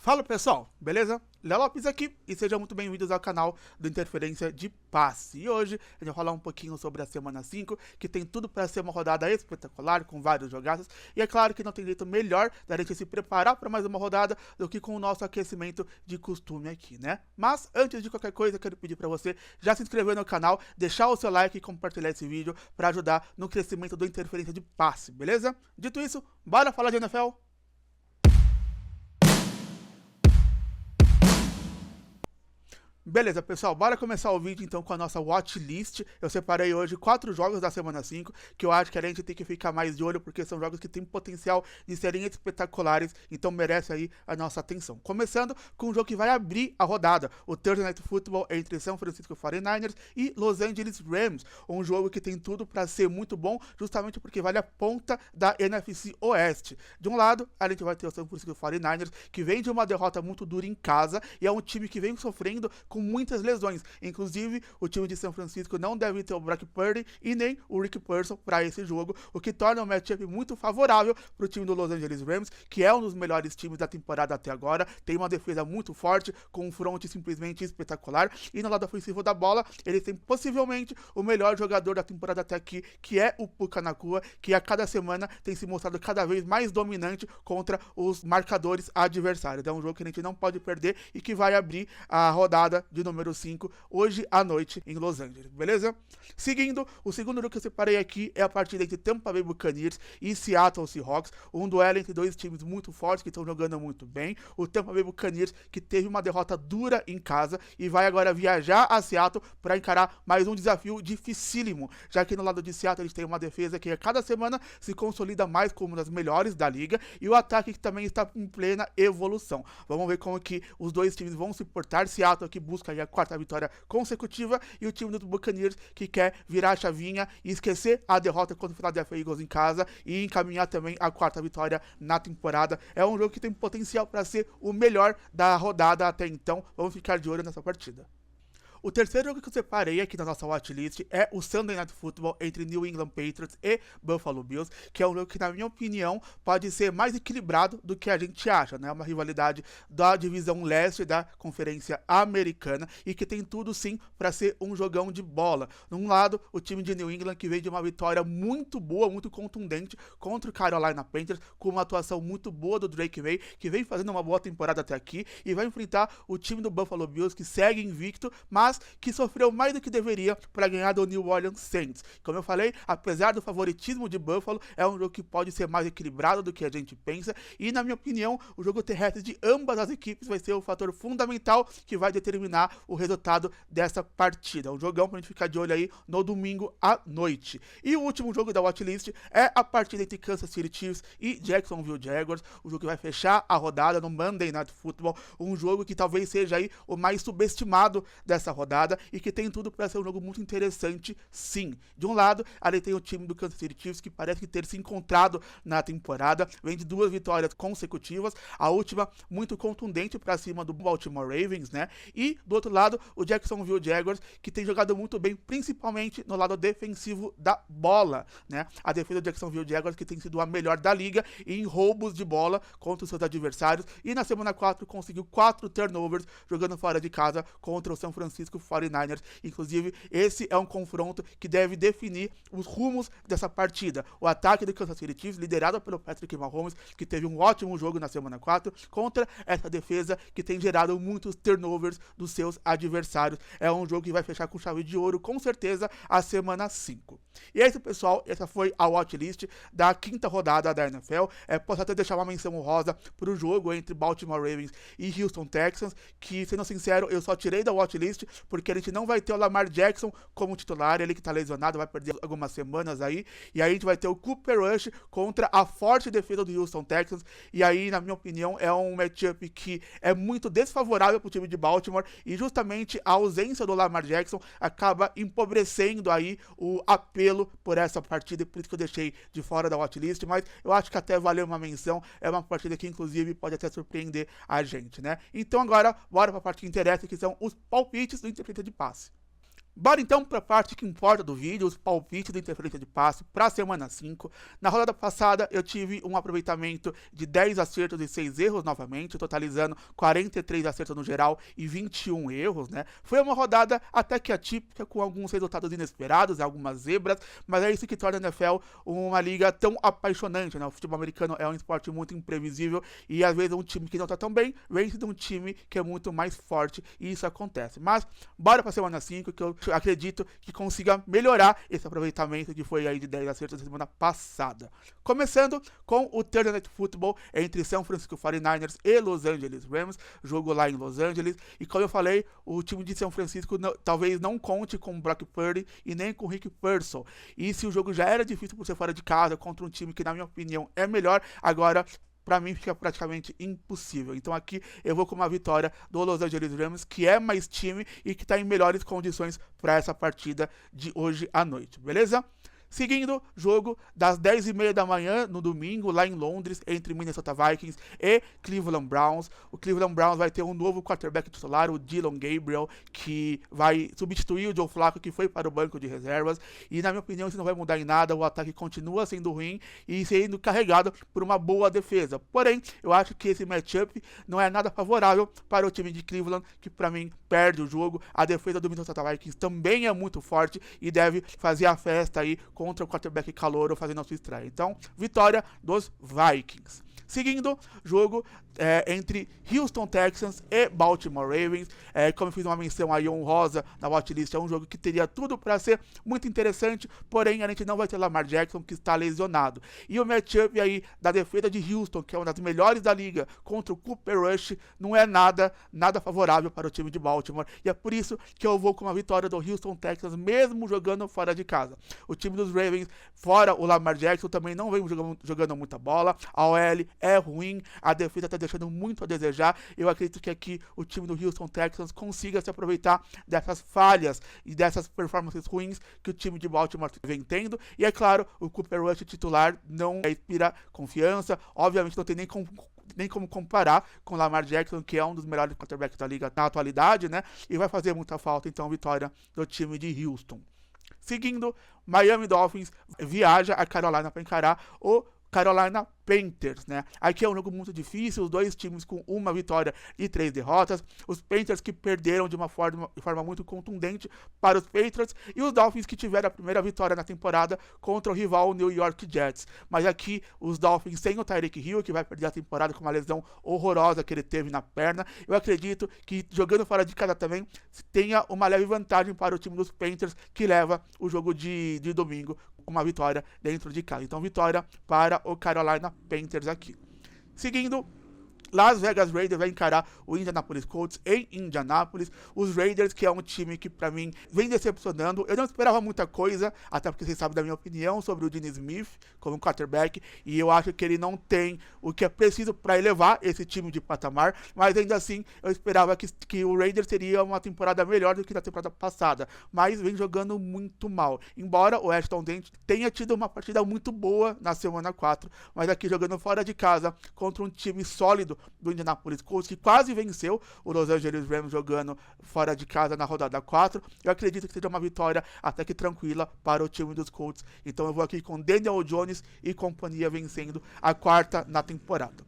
Fala pessoal, beleza? Léo Lopes aqui e sejam muito bem-vindos ao canal do Interferência de Passe. E hoje a gente vai falar um pouquinho sobre a semana 5, que tem tudo para ser uma rodada espetacular, com vários jogaços. E é claro que não tem jeito melhor da gente se preparar para mais uma rodada do que com o nosso aquecimento de costume aqui, né? Mas antes de qualquer coisa, quero pedir para você já se inscrever no canal, deixar o seu like e compartilhar esse vídeo para ajudar no crescimento do Interferência de Passe, beleza? Dito isso, bora falar de NFL? Beleza, pessoal, bora começar o vídeo então com a nossa watchlist. Eu separei hoje 4 jogos da semana 5, que eu acho que a gente tem que ficar mais de olho, porque são jogos que têm potencial de serem espetaculares, então merece aí a nossa atenção. Começando com um jogo que vai abrir a rodada, o Thursday Night Football entre São Francisco 49ers e Los Angeles Rams. Um jogo que tem tudo para ser muito bom, justamente porque vale a ponta da NFC Oeste. De um lado, a gente vai ter o São Francisco 49ers, que vem de uma derrota muito dura em casa, e é um time que vem sofrendo com muitas lesões. Inclusive, o time de São Francisco não deve ter o Brock Purdy e nem o Rick Person para esse jogo, o que torna o matchup muito favorável para o time do Los Angeles Rams, que é um dos melhores times da temporada até agora, tem uma defesa muito forte, com um front simplesmente espetacular, e no lado ofensivo da bola, eles têm possivelmente o melhor jogador da temporada até aqui, que é o Puka Nacua, que a cada semana tem se mostrado cada vez mais dominante contra os marcadores adversários. É um jogo que a gente não pode perder e que vai abrir a rodada de número 5, hoje à noite em Los Angeles, beleza? Seguindo, o segundo jogo que eu separei aqui é a partida entre Tampa Bay Buccaneers e Seattle Seahawks, um duelo entre dois times muito fortes que estão jogando muito bem. O Tampa Bay Buccaneers, que teve uma derrota dura em casa e vai agora viajar a Seattle para encarar mais um desafio dificílimo, já que no lado de Seattle eles têm uma defesa que a cada semana se consolida mais como uma das melhores da liga, e o ataque que também está em plena evolução. Vamos ver como que os dois times vão se portar. Seattle que busca aí a 4ª vitória consecutiva, e o time do Buccaneers que quer virar a chavinha e esquecer a derrota contra o Philadelphia Eagles em casa e encaminhar também a 4ª vitória na temporada. É um jogo que tem potencial para ser o melhor da rodada até então. Vamos ficar de olho nessa partida. O terceiro jogo que eu separei aqui na nossa watchlist é o Sunday Night Football entre New England Patriots e Buffalo Bills, que é um jogo que, na minha opinião, pode ser mais equilibrado do que a gente acha, né? Uma rivalidade da divisão leste da Conferência Americana e que tem tudo, sim, para ser um jogão de bola. Num lado, o time de New England, que veio de uma vitória muito boa, muito contundente contra o Carolina Panthers, com uma atuação muito boa do Drake May, que vem fazendo uma boa temporada até aqui, e vai enfrentar o time do Buffalo Bills, que segue invicto, mas que sofreu mais do que deveria para ganhar do New Orleans Saints. Como eu falei, apesar do favoritismo de Buffalo, é um jogo que pode ser mais equilibrado do que a gente pensa, e na minha opinião, o jogo terrestre de ambas as equipes vai ser o fator fundamental que vai determinar o resultado dessa partida. Um jogão pra gente ficar de olho aí no domingo à noite. E o último jogo da watchlist é a partida entre Kansas City Chiefs e Jacksonville Jaguars, o jogo que vai fechar a rodada no Monday Night Football, um jogo que talvez seja aí o mais subestimado dessa rodada e que tem tudo para ser um jogo muito interessante, sim. De um lado, ali tem o time do Kansas City Chiefs, que parece ter se encontrado na temporada, vem de 2 vitórias consecutivas, a última muito contundente para cima do Baltimore Ravens, né? E do outro lado, o Jacksonville Jaguars, que tem jogado muito bem, principalmente no lado defensivo da bola, né? A defesa do Jacksonville Jaguars, que tem sido a melhor da liga em roubos de bola contra os seus adversários, e na semana 4 conseguiu 4 turnovers jogando fora de casa contra o São Francisco 49ers. Inclusive, esse é um confronto que deve definir os rumos dessa partida. O ataque do Kansas City Chiefs, liderado pelo Patrick Mahomes, que teve um ótimo jogo na semana 4, contra essa defesa que tem gerado muitos turnovers dos seus adversários. É um jogo que vai fechar com chave de ouro, com certeza, a semana 5. E é isso, pessoal. Essa foi a watchlist da 5ª rodada da NFL. Posso até deixar uma menção honrosa para o jogo entre Baltimore Ravens e Houston Texans, que, sendo sincero, eu só tirei da watchlist porque a gente não vai ter o Lamar Jackson como titular, ele que tá lesionado, vai perder algumas semanas aí, e aí a gente vai ter o Cooper Rush contra a forte defesa do Houston Texans, e aí, na minha opinião, é um matchup que é muito desfavorável pro time de Baltimore, e justamente a ausência do Lamar Jackson acaba empobrecendo aí o apelo por essa partida, e por isso que eu deixei de fora da watchlist, mas eu acho que até valeu uma menção, é uma partida que inclusive pode até surpreender a gente, né? Então agora, bora pra parte que interessa, que são os palpites do Interferência de Passe. Bora então para a parte que importa do vídeo, os palpites da interferência de passe para a semana 5. Na rodada passada eu tive um aproveitamento de 10 acertos e 6 erros novamente, totalizando 43 acertos no geral e 21 erros, né? Foi uma rodada até que atípica, com alguns resultados inesperados, algumas zebras, mas é isso que torna a NFL uma liga tão apaixonante, né? O futebol americano é um esporte muito imprevisível e às vezes um time que não está tão bem vence de um time que é muito mais forte e isso acontece. Mas bora para a semana 5, que eu acredito que consiga melhorar esse aproveitamento que foi aí de 10 acertos da semana passada. Começando com o Thursday Night Football entre São Francisco 49ers e Los Angeles Rams, jogo lá em Los Angeles, e como eu falei, o time de São Francisco talvez não conte com Brock Purdy e nem com Rick Pearsall, e se o jogo já era difícil por ser fora de casa, contra um time que na minha opinião é melhor, agora para mim fica praticamente impossível. Então aqui eu vou com uma vitória do Los Angeles Rams, que é mais time e que está em melhores condições para essa partida de hoje à noite, beleza? Seguindo, jogo das 10h30 da manhã no domingo, lá em Londres, entre Minnesota Vikings e Cleveland Browns. O Cleveland Browns vai ter um novo quarterback titular, o Dillon Gabriel, que vai substituir o Joe Flacco, que foi para o banco de reservas. E na minha opinião isso não vai mudar em nada, o ataque continua sendo ruim e sendo carregado por uma boa defesa. Porém, eu acho que esse matchup não é nada favorável para o time de Cleveland, que para mim perde o jogo. A defesa do Minnesota Vikings também é muito forte e deve fazer a festa aí contra o quarterback calouro fazendo a sua estreia. Então, vitória dos Vikings. Seguindo, jogo entre Houston Texans e Baltimore Ravens. Como eu fiz uma menção aí honrosa na watchlist, é um jogo que teria tudo para ser muito interessante, porém a gente não vai ter Lamar Jackson, que está lesionado. E o matchup aí da defesa de Houston, que é uma das melhores da liga, contra o Cooper Rush, não é nada favorável para o time de Baltimore. E é por isso que eu vou com uma vitória do Houston Texans, mesmo jogando fora de casa. O time dos Ravens, fora o Lamar Jackson, também não vem jogando muita bola. A OL é ruim, a defesa está deixando muito a desejar. Eu acredito que aqui o time do Houston Texans consiga se aproveitar dessas falhas e dessas performances ruins que o time de Baltimore vem tendo. E é claro, o Cooper Rush titular não inspira confiança. Obviamente não tem nem como comparar com o Lamar Jackson, que é um dos melhores quarterbacks da liga na atualidade, né? E vai fazer muita falta, então, vitória do time de Houston. Seguindo, Miami Dolphins viaja a Carolina para encarar o Carolina Panthers, né? Aqui é um jogo muito difícil, os dois times com uma vitória e 3 derrotas. Os Panthers que perderam de forma muito contundente para os Patriots e os Dolphins que tiveram a primeira vitória na temporada contra o rival New York Jets. Mas aqui os Dolphins sem o Tyreek Hill, que vai perder a temporada com uma lesão horrorosa que ele teve na perna. Eu acredito que jogando fora de casa também tenha uma leve vantagem para o time dos Panthers, que leva o jogo de domingo com uma vitória dentro de casa. Então vitória para o Carolina Panthers aqui. Seguindo, Las Vegas Raiders vai encarar o Indianapolis Colts em Indianapolis. Os Raiders, que é um time que pra mim vem decepcionando. Eu não esperava muita coisa, até porque vocês sabem da minha opinião sobre o Gene Smith como quarterback, e eu acho que ele não tem o que é preciso para elevar esse time de patamar, mas ainda assim eu esperava que o Raiders teria uma temporada melhor do que na temporada passada, mas vem jogando muito mal. Embora o Ashton Dent tenha tido uma partida muito boa na semana 4, mas aqui jogando fora de casa contra um time sólido do Indianapolis Colts, que quase venceu o Los Angeles Rams jogando fora de casa na rodada 4. Eu acredito que seja uma vitória até que tranquila para o time dos Colts. Então eu vou aqui com Daniel Jones e companhia vencendo a 4ª na temporada.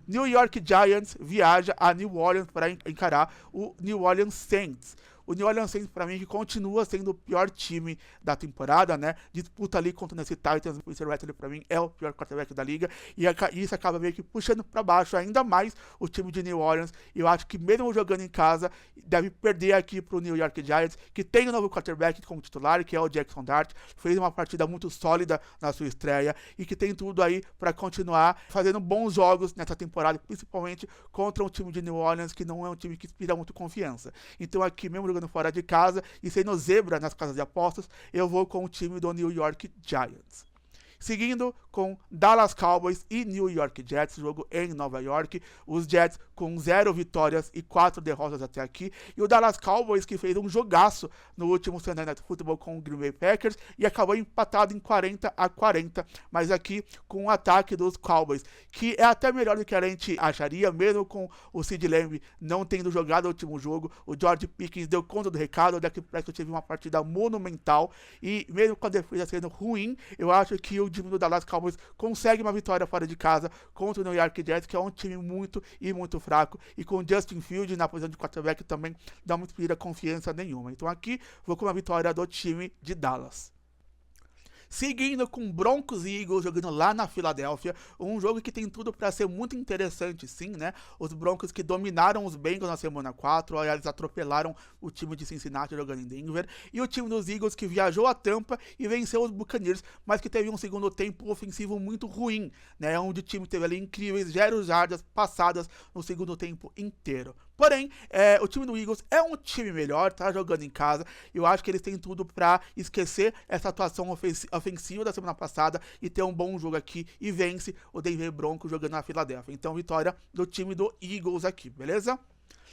New York Giants viaja a New Orleans para encarar o New Orleans Saints. O New Orleans Saints, para mim, que continua sendo o pior time da temporada, né? Disputa ali contra o Tennessee Titans. O Spencer Rattler, para mim, é o pior quarterback da liga. E isso acaba meio que puxando para baixo ainda mais o time de New Orleans. E eu acho que mesmo jogando em casa, deve perder aqui para o New York Giants, que tem um novo quarterback como titular, que é o Jackson Dart. Fez uma partida muito sólida na sua estreia e que tem tudo aí para continuar fazendo bons jogos nessa temporada, principalmente contra um time de New Orleans, que não é um time que inspira muito confiança. Então aqui, mesmo jogando fora de casa e sendo zebra nas casas de apostas, eu vou com o time do New York Giants. Seguindo com Dallas Cowboys e New York Jets, jogo em Nova York. Os Jets com 0 vitórias e 4 derrotas até aqui. E o Dallas Cowboys que fez um jogaço no último Sunday Night Football com o Green Bay Packers e acabou empatado em 40-40. Mas aqui com o ataque dos Cowboys, que é até melhor do que a gente acharia, mesmo com o Sid Lamb não tendo jogado o último jogo. O George Pickens deu conta do recado, o Dak Prescott teve uma partida monumental. E mesmo com a defesa sendo ruim, eu acho que o time do Dallas Cowboys consegue uma vitória fora de casa contra o New York Jets, que é um time muito fraco, e com o Justin Fields na posição de quarterback também não me inspira confiança nenhuma. Então aqui vou com uma vitória do time de Dallas. Seguindo com Broncos e Eagles jogando lá na Filadélfia, um jogo que tem tudo para ser muito interessante, sim, né? Os Broncos que dominaram os Bengals na semana 4, eles atropelaram o time de Cincinnati jogando em Denver, e o time dos Eagles que viajou a Tampa e venceu os Buccaneers, mas que teve um segundo tempo ofensivo muito ruim, né? Onde o time teve ali incríveis 0 jardas passadas no segundo tempo inteiro. Porém, o time do Eagles é um time melhor, tá jogando em casa. Eu acho que eles têm tudo para esquecer essa atuação ofensiva da semana passada e ter um bom jogo aqui e vence o Denver Broncos jogando na Filadélfia. Então, vitória do time do Eagles aqui, beleza?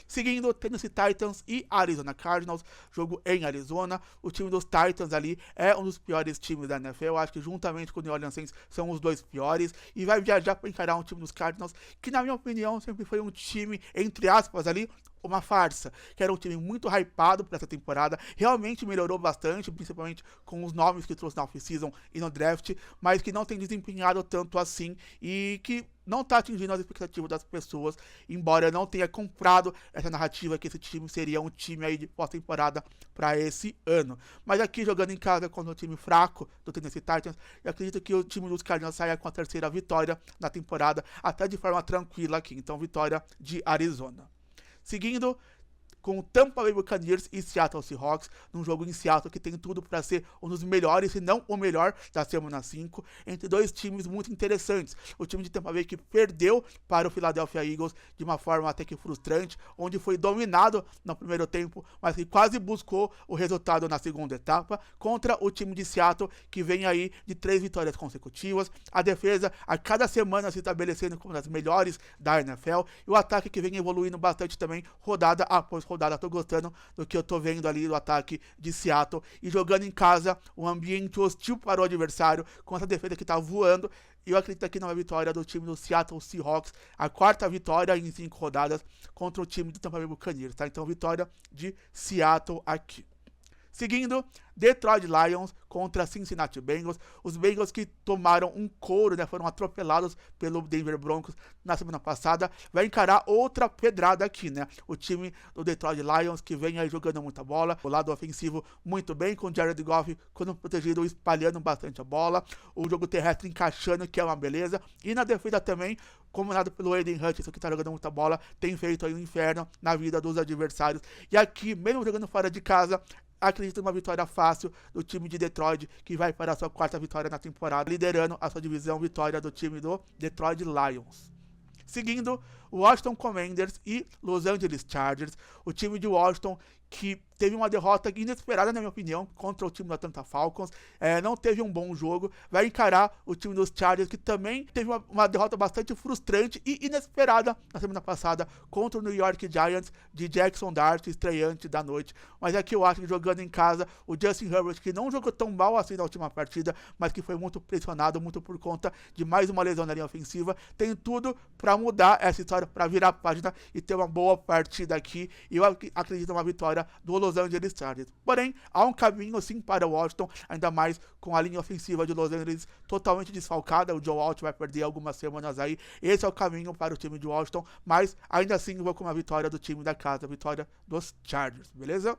Seguindo, Tennessee Titans e Arizona Cardinals, jogo em Arizona. O time dos Titans ali é um dos piores times da NFL. Eu acho que juntamente com o New Orleans Saints são os dois piores. E vai viajar para encarar um time dos Cardinals que, na minha opinião, sempre foi um time, entre aspas, ali, uma farsa, que era um time muito hypado para essa temporada, realmente melhorou bastante, principalmente com os nomes que trouxe na off-season e no draft, mas que não tem desempenhado tanto assim e que não está atingindo as expectativas das pessoas, embora eu não tenha comprado essa narrativa que esse time seria um time aí de pós-temporada para esse ano. Mas aqui jogando em casa contra um time fraco do Tennessee Titans, eu acredito que o time dos Cardinals saia com a 3ª vitória na temporada, até de forma tranquila aqui, então vitória de Arizona. Seguindo com o Tampa Bay Buccaneers e Seattle Seahawks, num jogo em Seattle que tem tudo para ser um dos melhores, se não o melhor da semana 5, entre dois times muito interessantes. O time de Tampa Bay que perdeu para o Philadelphia Eagles de uma forma até que frustrante, onde foi dominado no primeiro tempo, mas que quase buscou o resultado na segunda etapa, contra o time de Seattle que vem aí de 3 vitórias consecutivas, a defesa a cada semana se estabelecendo como das melhores da NFL, e o ataque que vem evoluindo bastante também, rodada após rodada. Tô gostando do que eu tô vendo ali do ataque de Seattle e jogando em casa, um ambiente hostil para o adversário, com essa defesa que tá voando. E eu acredito aqui na vitória do time do Seattle Seahawks, a 4ª vitória em 5 rodadas contra o time do Tampa Bay Buccaneers, tá? Então vitória de Seattle aqui. Seguindo, Detroit Lions contra Cincinnati Bengals. Os Bengals que tomaram um couro, né, foram atropelados pelo Denver Broncos na semana passada. Vai encarar outra pedrada aqui, né? O time do Detroit Lions que vem aí jogando muita bola. O lado ofensivo muito bem, com o Jared Goff quando protegido, espalhando bastante a bola. O jogo terrestre encaixando, que é uma beleza. E na defesa também, comandado pelo Aiden Hutchinson, que tá jogando muita bola, tem feito aí um inferno na vida dos adversários. E aqui, mesmo jogando fora de casa, acredito em uma vitória fácil do time de Detroit, que vai para a sua 4ª vitória na temporada, liderando a sua divisão, vitória do time do Detroit Lions. Seguindo, Washington Commanders e Los Angeles Chargers, o time de Washington que teve uma derrota inesperada, na minha opinião, contra o time do Atlanta Falcons, não teve um bom jogo, vai encarar o time dos Chargers, que também teve uma derrota bastante frustrante e inesperada na semana passada, contra o New York Giants, de Jackson Dart, estreante da noite. Mas aqui eu acho que jogando em casa, o Justin Herbert, que não jogou tão mal assim na última partida, mas que foi muito pressionado, muito por conta de mais uma lesão na linha ofensiva, tem tudo para mudar essa história, para virar a página e ter uma boa partida aqui, e eu acredito numa vitória do Los Angeles Chargers. Porém, há um caminho sim para o Washington, ainda mais com a linha ofensiva de Los Angeles totalmente desfalcada. O Joe Alt vai perder algumas semanas aí. Esse é o caminho para o time de Washington, mas ainda assim eu vou com uma vitória do time da casa, vitória dos Chargers, beleza?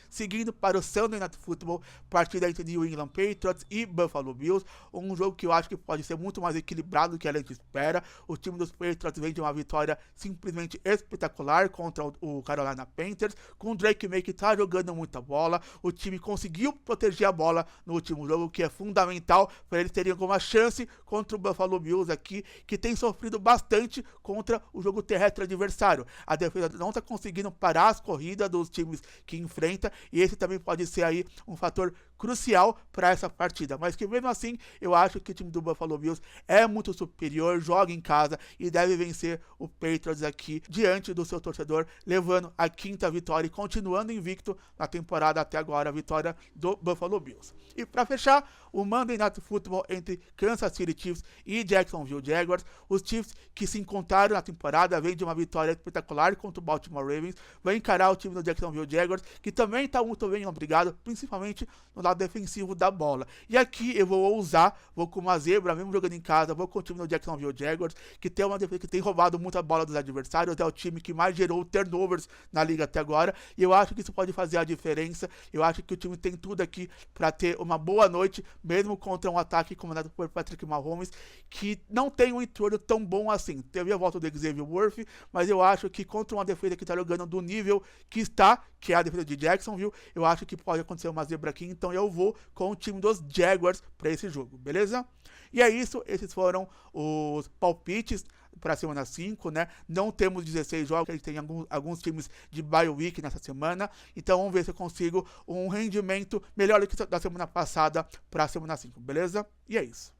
Seguindo para o Sunday Night Football, partida entre New England Patriots e Buffalo Bills, um jogo que eu acho que pode ser muito mais equilibrado do que a gente espera. O time dos Patriots vem de uma vitória simplesmente espetacular contra o Carolina Panthers, com o Drake May que tá jogando muita bola. O time conseguiu proteger a bola no último jogo, que é fundamental para eles terem alguma chance contra o Buffalo Bills aqui, que tem sofrido bastante contra o jogo terrestre adversário. A defesa não tá conseguindo parar as corridas dos times que enfrenta, e esse também pode ser aí um fator crucial para essa partida, mas que mesmo assim eu acho que o time do Buffalo Bills é muito superior, joga em casa e deve vencer o Patriots aqui diante do seu torcedor, levando a 5ª vitória e continuando invicto na temporada até agora, a vitória do Buffalo Bills. E para fechar, o Monday Night Football entre Kansas City Chiefs e Jacksonville Jaguars, os Chiefs que se encontraram na temporada, vem de uma vitória espetacular contra o Baltimore Ravens, vai encarar o time do Jacksonville Jaguars, que também está muito bem obrigado, principalmente no lado defensivo da bola. E aqui eu vou ousar, vou com uma zebra, mesmo jogando em casa, vou com o time do Jacksonville Jaguars, que tem uma defesa que tem roubado muita bola dos adversários, é o time que mais gerou turnovers na liga até agora, e eu acho que isso pode fazer a diferença. Eu acho que o time tem tudo aqui para ter uma boa noite, mesmo contra um ataque comandado por Patrick Mahomes, que não tem um entorno tão bom assim. Teve a volta do Xavier Worthy, mas eu acho que contra uma defesa que está jogando do nível que está, que é a defesa de Jacksonville, eu acho que pode acontecer uma zebra aqui, então eu vou com o time dos Jaguars para esse jogo, beleza? E é isso, esses foram os palpites para a semana 5, né? Não temos 16 jogos, a gente tem alguns times de bye week nessa semana, então vamos ver se eu consigo um rendimento melhor do que da semana passada para a semana 5, beleza? E é isso.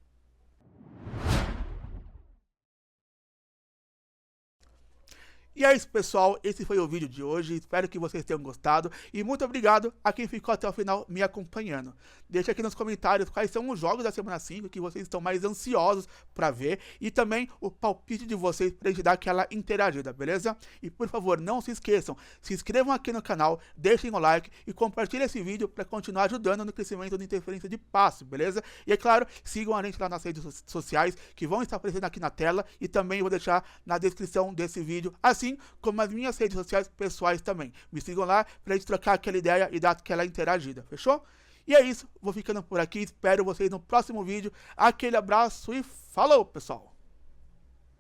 E é isso, pessoal, esse foi o vídeo de hoje, espero que vocês tenham gostado e muito obrigado a quem ficou até o final me acompanhando. Deixa aqui nos comentários quais são os jogos da semana 5 que vocês estão mais ansiosos para ver e também o palpite de vocês para a gente dar aquela interagida, beleza? E por favor, não se esqueçam, se inscrevam aqui no canal, deixem o like e compartilhem esse vídeo para continuar ajudando no crescimento da interferência de passe, beleza? E é claro, sigam a gente lá nas redes sociais que vão estar aparecendo aqui na tela e também vou deixar na descrição desse vídeo, assim como as minhas redes sociais pessoais também. Me sigam lá pra gente trocar aquela ideia e dar aquela interagida, fechou? E é isso, vou ficando por aqui, espero vocês no próximo vídeo. Aquele abraço e falou, pessoal!